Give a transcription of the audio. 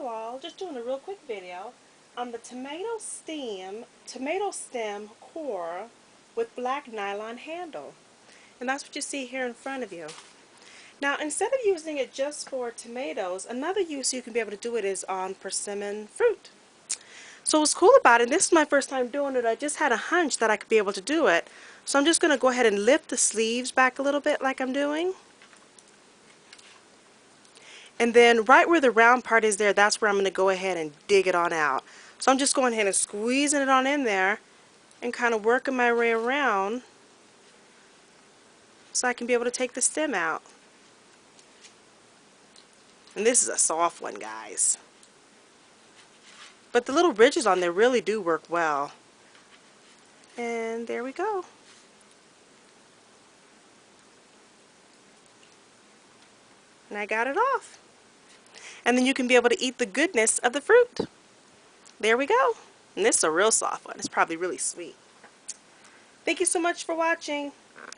all, just doing a real quick video on the tomato stem core with black nylon handle. And that's what you see here in front of you. Now, instead of using it just for tomatoes, another use you can be able to do it is on persimmon fruit. So what's cool about it, and this is my first time doing it, I just had a hunch that I could be able to do it. So I'm just going to go ahead and lift the sleeves back a little bit like I'm doing. And then right where the round part is there, that's where I'm going to go ahead and dig it on out. So I'm just going ahead and squeezing it on in there and kind of working my way around so I can be able to take the stem out. And this is a soft one, guys. But the little ridges on there really do work well. And there we go. And I got it off. And then you can be able to eat the goodness of the fruit. There we go. And this is a real soft one. It's probably really sweet. Thank you so much for watching.